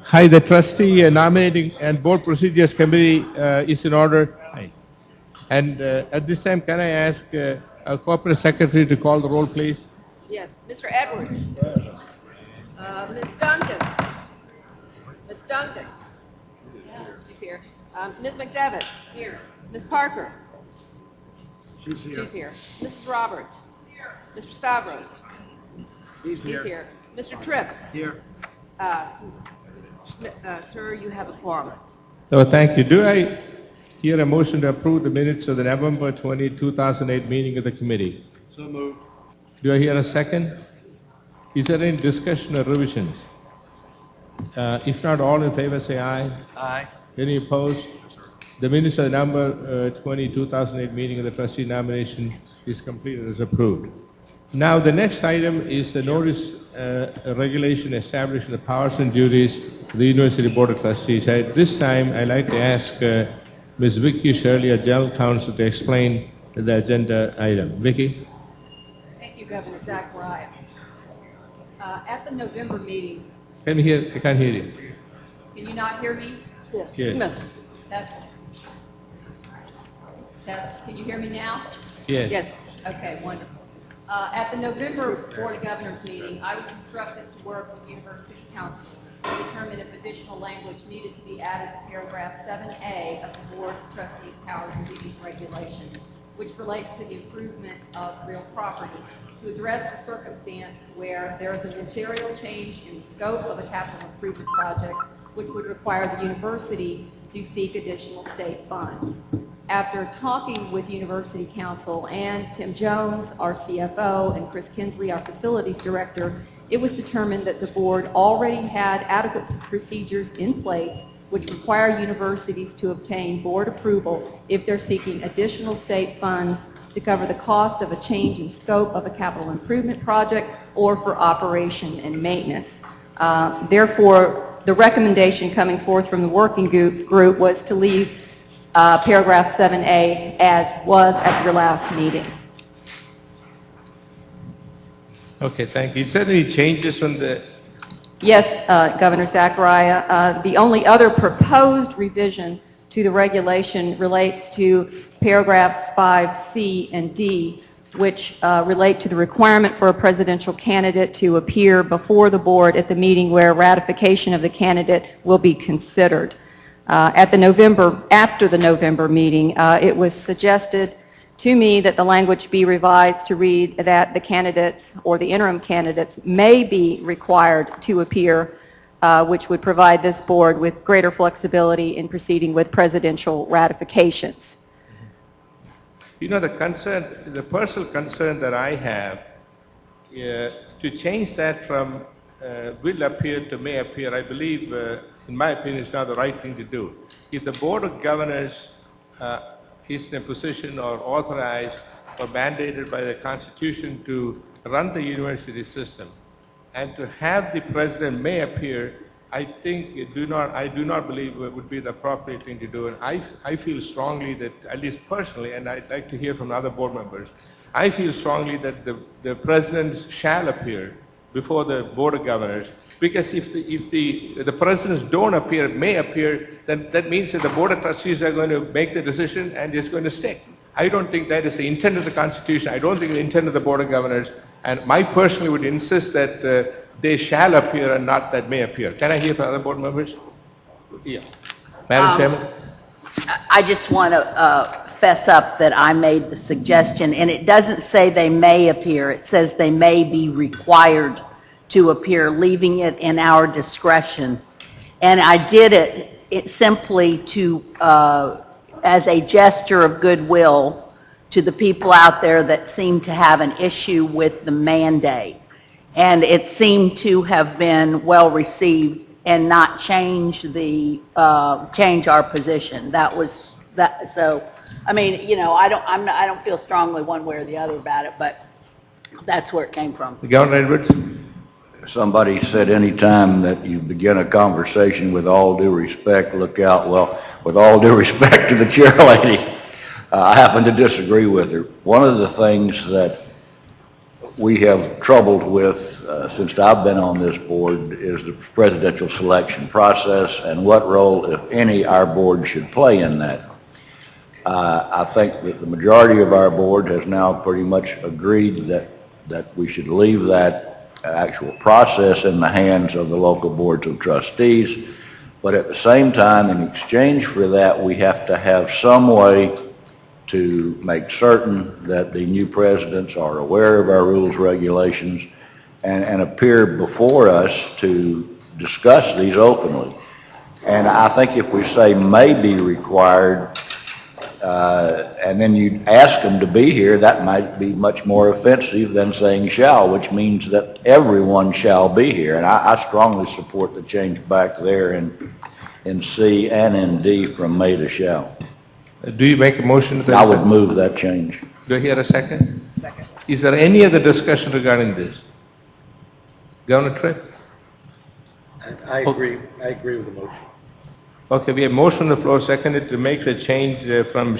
Hi, the trustee nominating and board procedures committee is in order. Hi. And at this time, can I ask our corporate secretary to call the roll, please? Yes, Mr. Edwards. Ms. Duncan. Ms. Duncan. She's here. Ms. McDevitt. Here. Ms. Parker. She's here. Mrs. Roberts. Here. Mr. Stavros. He's here. Mr. Tripp. Here. Sir, you have a quorum. So thank you. Do I hear a motion to approve the minutes of the November 20, 2008 meeting of the committee? So moved. Do I hear a second? Is there any discussion or revisions? If not, all in favor say aye. Aye. Any opposed? The minutes of the November 20, 2008 meeting of the trustee nomination is completed as approved. Now the next item is the notice regulation establishing the powers and duties of the University Board of Trustees. At this time, I'd like to ask Ms. Vicky Shirley, our General Counsel, to explain the agenda item. Vicky? Thank you, Governor Zachariah. At the November meeting, Can you hear? I can't hear you. can you not hear me? Yes. Test. Test. Can you hear me now? Yes. Okay, wonderful. At the November Board of Governors meeting, I was instructed to work with University Council to determine if additional language needed to be added to paragraph 7A of the Board of Trustees Powers and Duties Regulation, which relates to the improvement of real property, to address the circumstance where there is a material change in the scope of a capital improvement project, which would require the university to seek additional state funds. After talking with University Council and Tim Jones, our CFO, and Chris Kinsley, our facilities director, it was determined that the board already had adequate procedures in place which require universities to obtain board approval if they're seeking additional state funds to cover the cost of a change in scope of a capital improvement project or for operation and maintenance. Therefore, the recommendation coming forth from the working group was to leave paragraph 7A as was at your last meeting. Okay, thank you. Is there any changes from the... Yes, Governor Zachariah. The only other proposed revision to the regulation relates to paragraphs 5C and D, which relate to the requirement for a presidential candidate to appear before the board at the meeting where ratification of the candidate will be considered. After the November meeting, it was suggested to me that the language be revised to read that the candidates or the interim candidates may be required to appear, which would provide this board with greater flexibility in proceeding with presidential ratifications. You know, the personal concern that I have, to change that from will appear to may appear, I believe, in my opinion, is not the right thing to do. If the Board of Governors is in a position or authorized or mandated by the Constitution to run the university system and to have the president may appear, I do not believe it would be the appropriate thing to do. And I feel strongly that, at least personally, and I'd like to hear from other board members, I feel strongly that the president shall appear before the Board of Governors, because if the presidents don't appear, may appear, then that means that the Board of Trustees are going to make the decision and it's going to stick. I don't think that is the intent of the Constitution. I don't think the intent of the Board of Governors, and I personally would insist that they shall appear and not that may appear. Can I hear from other board members? Yeah. Madam Chairman? I just want to fess up that I made the suggestion, and it doesn't say they may appear. It says they may be required to appear, leaving it in our discretion. And I did it simply to, as a gesture of goodwill to the people out there that seem to have an issue with the mandate. And it seemed to have been well received and not change our position. So, I mean, you know, I don't feel strongly one way or the other about it, but that's where it came from. Governor Edwards? Somebody said anytime that you begin a conversation with all due respect, look out. Well, with all due respect to the chair lady, I happen to disagree with her. One of the things that we have troubled with since I've been on this board is the presidential selection process and what role, if any, our board should play in that. I think that the majority of our board has now pretty much agreed that we should leave that actual process in the hands of the local boards of trustees. But at the same time, in exchange for that, we have to have some way to make certain that the new presidents are aware of our rules, regulations, and appear before us to discuss these openly. And I think if we say may be required, and then you ask them to be here, that might be much more offensive than saying shall, which means that everyone shall be here. And I strongly support the change back there in C and in D from may to shall. Do you make a motion to that? I would move that change. Do I hear a second? Second. Is there any other discussion regarding this? Governor Tripp? I agree with the motion. Okay, we have motion on the floor, seconded to make the change from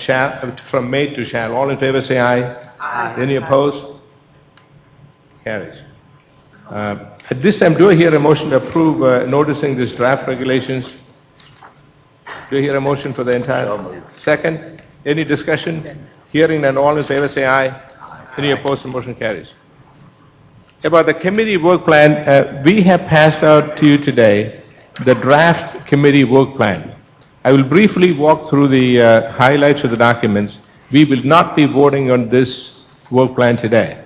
may to shall. All in favor say aye. Aye. Any opposed? Carries. At this time, do I hear a motion to approve noticing this draft regulations? Do I hear a motion for the entire? Second? Any discussion? Hearing none, all in favor say aye. Any opposed? The motion carries. About the committee work plan, we have passed out to you today the draft committee work plan. I will briefly walk through the highlights of the documents. We will not be voting on this work plan today.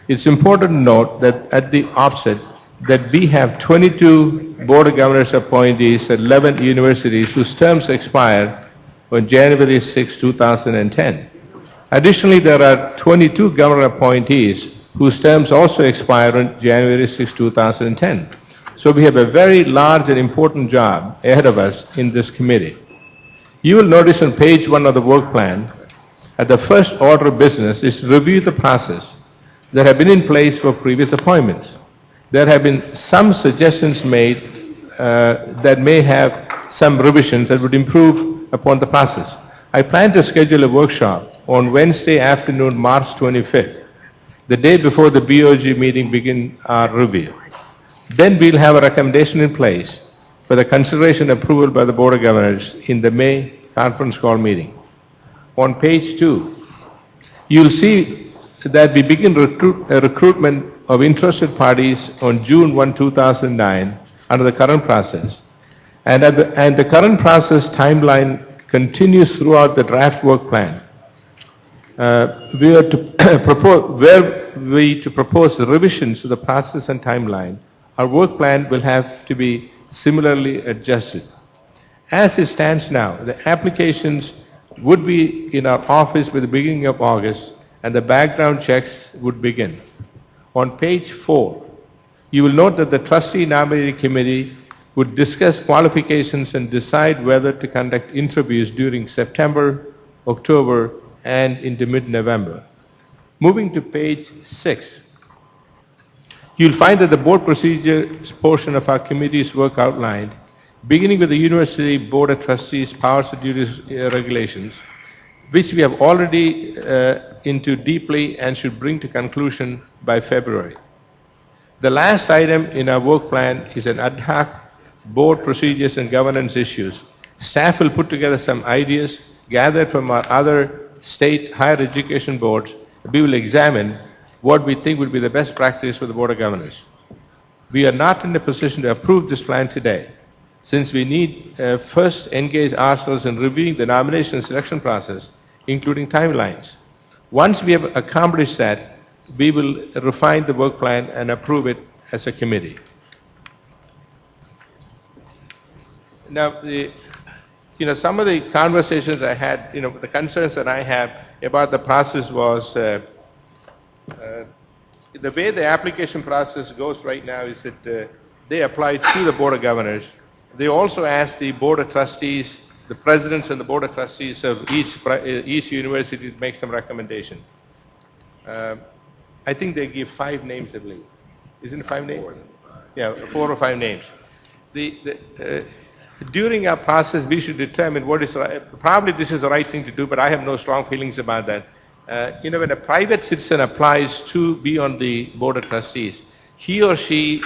It's important to note that at the outset that we have 22 Board of Governors appointees at 11 universities whose terms expire on January 6, 2010. Additionally, there are 22 governor appointees whose terms also expire on January 6, 2010. So we have a very large and important job ahead of us in this committee. You will notice on page 1 of the work plan, at the first order of business is to review the process that have been in place for previous appointments. There have been some suggestions made that may have some revisions that would improve upon the process. I plan to schedule a workshop on Wednesday afternoon, March 25th, the day before the BOG meeting begin our review. Then we'll have a recommendation in place for the consideration and approval by the Board of Governors in the May conference call meeting. On page 2, you'll see that we begin recruitment of interested parties on June 1, 2009 under the current process. And the current process timeline continues throughout the draft work plan. We are to propose revisions to the process and timeline. Our work plan will have to be similarly adjusted. As it stands now, the applications would be in our office by the beginning of August and the background checks would begin. On page 4, you will note that the trustee nominating committee would discuss qualifications and decide whether to conduct interviews during September, October, and into mid-November. Moving to page 6, you'll find that the board procedures portion of our committee's work outlined, beginning with the University Board of Trustees Powers and Duties Regulations, which we have already into deeply and should bring to conclusion by February. The last item in our work plan is an ad hoc board procedures and governance issues. Staff will put together some ideas gathered from our other state higher education boards. We will examine what we think would be the best practice for the Board of Governors. We are not in a position to approve this plan today, since we need first engage ourselves in reviewing the nomination and selection process, including timelines. Once we have accomplished that, we will refine the work plan and approve it as a committee. Now, some of the conversations I had, the concerns that I have about the process was the way the application process goes right now is that they apply to the Board of Governors. They also ask the Board of Trustees, the presidents and the Board of Trustees of each university to make some recommendation. I think they give 5 names, I believe. Isn't it 5 names? Yeah, 4 or 5 names. During our process, we should determine what is right. Probably this is the right thing to do, but I have no strong feelings about that. When a private citizen applies to be on the Board of Trustees, he or she,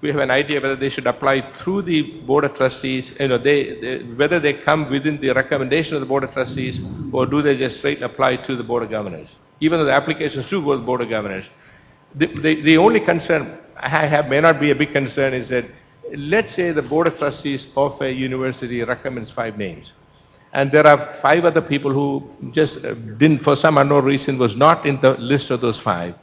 we have an idea whether they should apply through the Board of Trustees, whether they come within the recommendation of the Board of Trustees, or do they just straight apply to the Board of Governors, even though the applications do go to the Board of Governors. The only concern I have, may not be a big concern, is that let's say the Board of Trustees of a university recommends 5 names, and there are 5 other people who just didn't, for some unknown reason, was not in the list of those 5.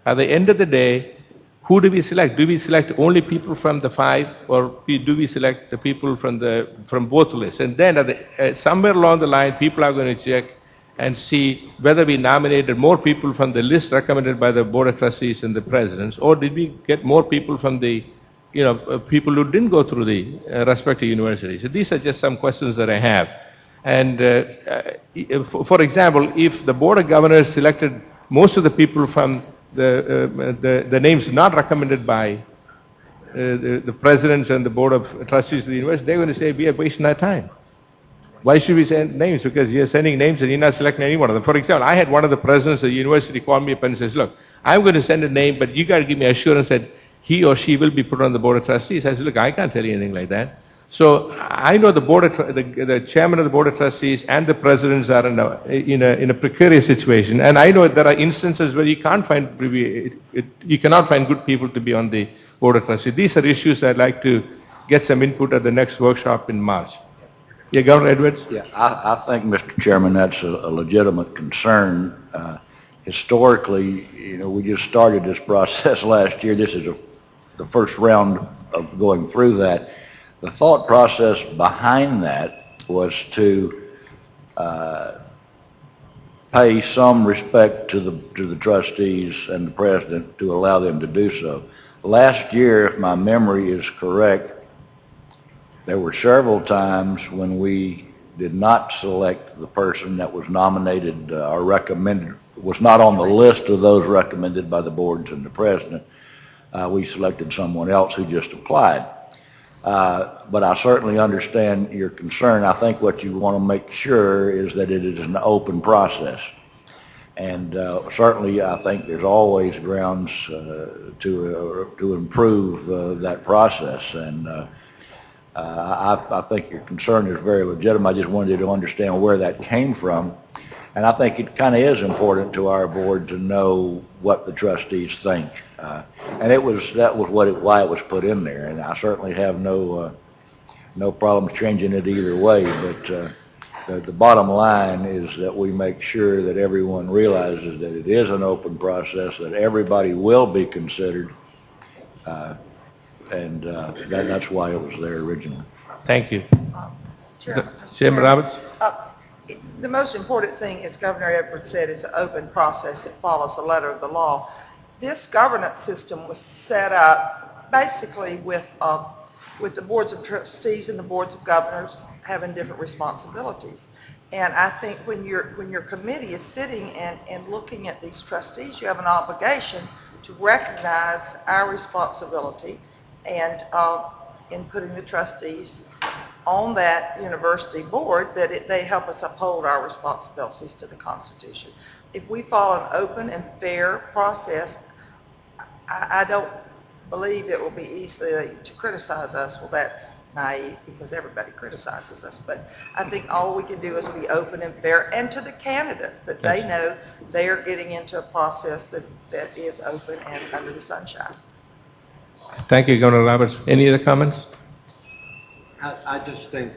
At the end of the day, who do we select? Do we select only people from the 5, or do we select the people from both lists? And then somewhere along the line, people are going to check and see whether we nominated more people from the list recommended by the Board of Trustees and the presidents, or did we get more people from the, people who didn't go through the respective universities. So these are just some questions that I have. And for example, if the Board of Governors selected most of the people from the names not recommended by the presidents and the Board of Trustees of the university, they're going to say we are wasting our time. Why should we send names? Because you're sending names and you're not selecting any one of them. For example, I had one of the presidents of the university call me up and says, look, I'm going to send a name, but you got to give me assurance that he or she will be put on the Board of Trustees. I said, look, I can't tell you anything like that. So I know the chairman of the Board of Trustees and the presidents are in a precarious situation, and I know there are instances where you cannot find good people to be on the Board of Trustees. These are issues I'd like to get some input at the next workshop in March. Yeah, Governor Edwards? Yeah, I think, Mr. Chairman, that's a legitimate concern. Historically, we just started this process last year. This is the first round of going through that. The thought process behind that was to pay some respect to the trustees and the president to allow them to do so. Last year, if my memory is correct, there were several times when we did not select the person that was nominated or recommended, was not on the list of those recommended by the boards and the president. We selected someone else who just applied. But I certainly understand your concern. I think what you want to make sure is that it is an open process. And certainly I think there's always grounds to improve that process. And I think your concern is very legitimate. I just wanted you to understand where that came from. And I think it kind of is important to our board to know what the trustees think. And that was why it was put in there. And I certainly have no problems changing it either way. But the bottom line is that we make sure that everyone realizes that it is an open process, that everybody will be considered. And that's why it was there originally. Thank you. Chairman Roberts? The most important thing, as Governor Edwards said, is an open process. It follows the letter of the law. This governance system was set up basically with the boards of trustees and the boards of governors having different responsibilities. And I think when your committee is sitting and looking at these trustees, you have an obligation to recognize our responsibility and in putting the trustees on that university board, that they help us uphold our responsibilities to the Constitution. If we follow an open and fair process, I don't believe it will be easy to criticize us. Well, that's naive because everybody criticizes us. But I think all we can do is be open and fair, and to the candidates, that they know they are getting into a process that is open and under the sunshine. Thank you, Governor Roberts. Any other comments? I just think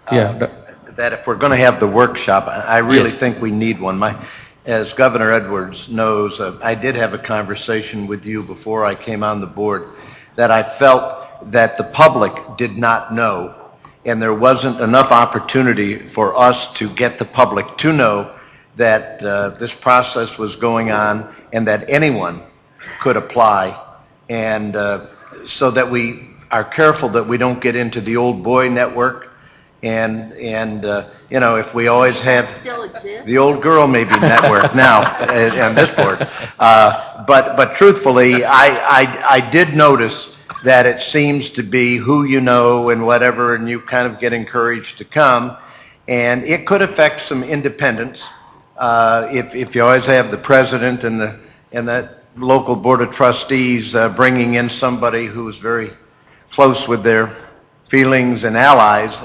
that if we're going to have the workshop, I really think we need one. As Governor Edwards knows, I did have a conversation with you before I came on the board that I felt that the public did not know, and there wasn't enough opportunity for us to get the public to know that this process was going on and that anyone could apply, and so that we are careful that we don't get into the old boy network, and if we always have the old girl maybe network now on this board, but truthfully, I did notice that it seems to be who you know and whatever, and you kind of get encouraged to come, and it could affect some independence if you always have the president and local board of trustees bringing in somebody who's very close with their feelings and allies,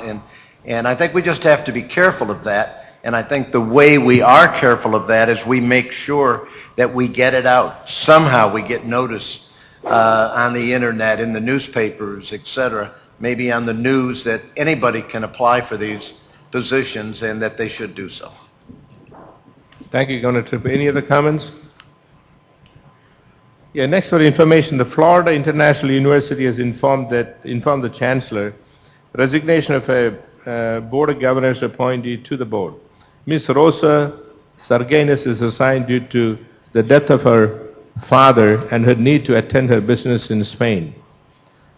and I think we just have to be careful of that. And I think the way we are careful of that is we make sure that we get it out. Somehow we get notice on the internet, in the newspapers, etc., maybe on the news, that anybody can apply for these positions and that they should do so. Thank you, Governor Tripp. Any other comments? Yeah, next for information, the Florida International University has informed the Chancellor resignation of a Board of Governors appointee to the board. Ms. Rosa Sarganis is assigned due to the death of her father and her need to attend her business in Spain.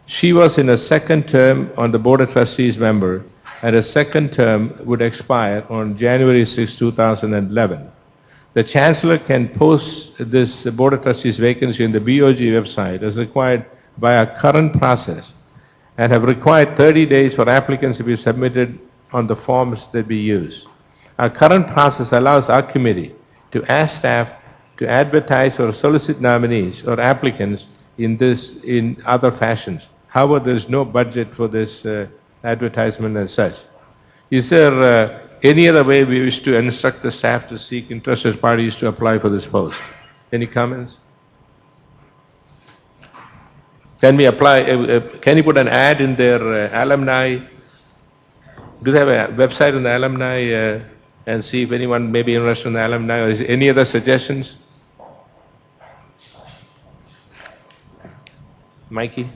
She was in a second term on the Board of Trustees member, and her second term would expire on January 6, 2011. The Chancellor can post this Board of Trustees vacancy in the BOG website as required by our current process, and have required 30 days for applicants to be submitted on the forms that we use. Our current process allows our committee to ask staff to advertise or solicit nominees or applicants in other fashions. However, there is no budget for this advertisement as such. Is there any other way we wish to instruct the staff to seek interested parties to apply for this post? Any comments? Can we apply, can you put an ad in their alumni? Do they have a website on the alumni and see if anyone may be interested in the alumni, or is there any other suggestions? Mikey?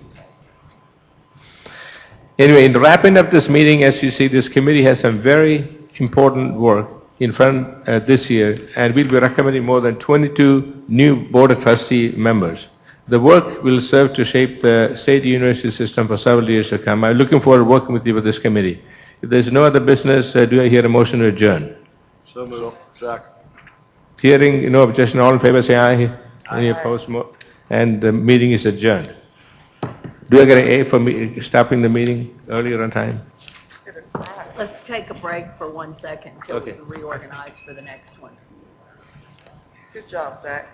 Anyway, in wrapping up this meeting, as you see, this committee has some very important work in front this year, and we'll be recommending more than 22 new Board of Trustee members. The work will serve to shape the state university system for several years to come. I'm looking forward to working with you with this committee. If there's no other business, do I hear a motion to adjourn? So moved. Second. Hearing no objection, all in favor say aye. Any opposed? And the meeting is adjourned. Do I get an A for stopping the meeting earlier on time? Let's take a break for 1 second until we Okay. reorganize for the next one. Good job, Zach.